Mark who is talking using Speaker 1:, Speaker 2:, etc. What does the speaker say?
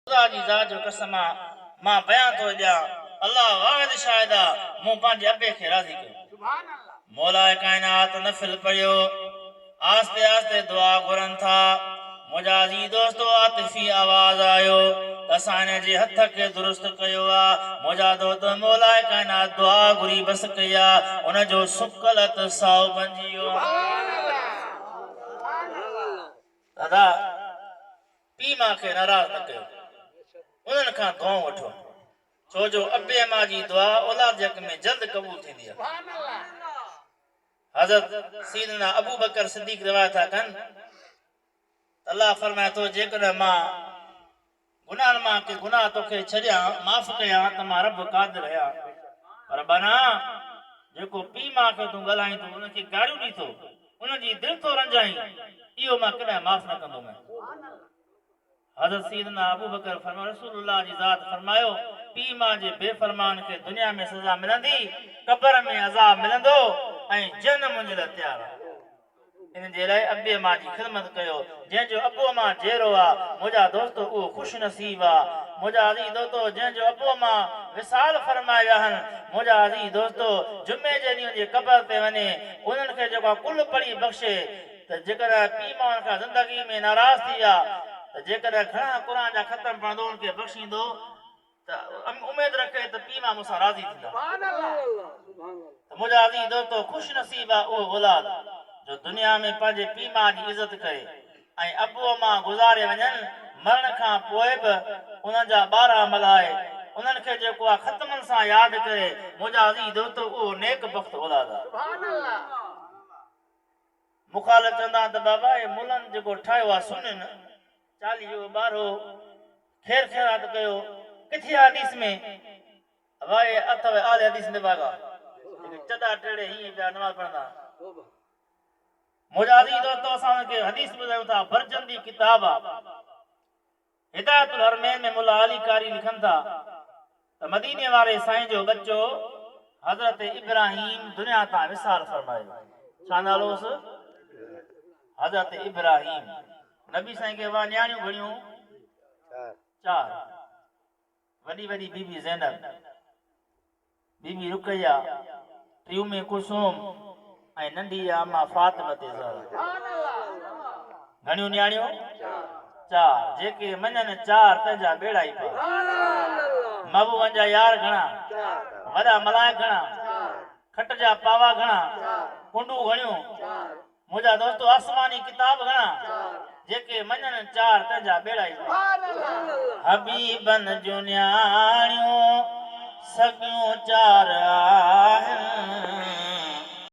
Speaker 1: खुदा जी ज़ात जो कसम मां बयान तो ॾियां अल्लाह वाहिद शाहिदा मूं पंहिंजे अबे खे राज़ी कयो मौलाए काइनात नफ़िल पढ़ियो आस्ते आस्ते दुआ घुरनि था मुंहिंजा अज़ीज़ दोस्तो आतिफ़ी आवाज़ आयो असां हिन जे हथ खे दुरुस्त कयो आहे मुंहिंजा दोस्त मौलाए काइनात दुआ घुरी बस कई आहे उनजो सुकल त साओ बणिजी वियो दादा पीउ मां खे नाराज़ न कयो उन्हनि खां दुआऊं वठो छो जो अबे मां जी दुआ औलाद हक़ में जल्द क़बूल थींदी आहे हज़रत सैयदना अबू बकर सिद्दीक़ रिवायत था कनि अल्लाह फरमाए थो जेकॾहिं मां गुनाहनि मां के गुनाह तोखे छॾियां माफ़ कयां त मां रब क़ादिर आहियां पर बना जेको पीउ मां खे तूं ॻाल्हाईं तूं उनखे गारियूं ॾींदो उनजी दिलि तो रंजाई इहो मां कॾहिं माफ़ न कंदुमि हज़रत सैयदना अबू बकर फरमायो रसूलुल्लाह जी ज़ात फरमायो पीउ मां जे बेफ़रमान खे दुनिया में सज़ा मिलंदी क़ब्र में अज़ाब मिलंदो ऐं जन मुंहिंजे लाइ तयारु आहे इन जे लाइ अबे मां जी ख़िदमत कयो जंहिंजो अबो मां जहिड़ो आहे मुंहिंजा दोस्त उहो ख़ुशि नसीब आहे मुंहिंजा अज़ीज़ दोस्तो जंहिंजो अबो मां विसाल फरमाया आहिनि मुंहिंजा अज़ीज़ दोस्तो जुमे जे ॾींहं जे क़ब्र ते वञे उन्हनि खे जेको कुल पढ़ी बख़्शे त जेकॾहिं पीउ मां उन्हनि खां ज़िंदगी में नाराज़ थी विया त जेकॾहिं घणा क़ुर जा ख़तम पढ़ंदो उनखे बख़्शींदो त उमेद रखे त पीउ मां मूंसां राज़ी थींदा त मुंहिंजा अज़ीज़ दोस्तो ख़ुशि नसीब आहे उहो औलाद जो दुनिया में पंहिंजे पीउ मां जी इज़त करे ऐं अबूअ मां गुज़ारे वञनि मरण खां पोइ बि उन्हनि जा ॿार मल्हाए उन्हनि खे जेको आहे ख़तमनि सां यादि करे मुंहिंजा अज़ीज़ दोस्तो उहो नेक बख़्त औलाद आहे मुखालिफ़ चवंदा त बाबा हे मुलनि जेको ठाहियो आहे सुनिन चालीहो ॿारो खेर खेरात कयो किथे हदीस में वाए अथव आले हदीस में बागा चटा टेड़े हीअं पिया नमाज़ पढ़ंदा मुंहिंजा अज़ीज़ दोस्तो असां उनखे हदीस ॿुधायूं था बरजंदी किताब आहे हिदायतुल हरमैन में मुला अली कारी लिखनि था त मदीने वारे साईं जो बच्चो हज़रत इब्राहिम दुनिया तां विसाल फरमायो छा नालो हुअसि हज़रत इब्राहिम नबी साईं खे वाह न्याणियूं घणियूं चार वॾी वॾी बीबी ज़ैनब बीबी रुकैया टियों में कुलसूम ऐं नंढी अम्मा फातिमा ते ज़हरा घणियूं न्याणियूं चार जेके मञनि चार पंहिंजा बेड़ा ई पार महबूबनि जा यार घणा वॾा मलाइक घणा खट जा पावा घणा कुंडू घणियूं मुंहिंजा दोस्तो आसमानी किताब घणा जेके मञनि चार पंहिंजा बेड़ा ई पार हबीबन जूं न्याणियूं सॻियूं चार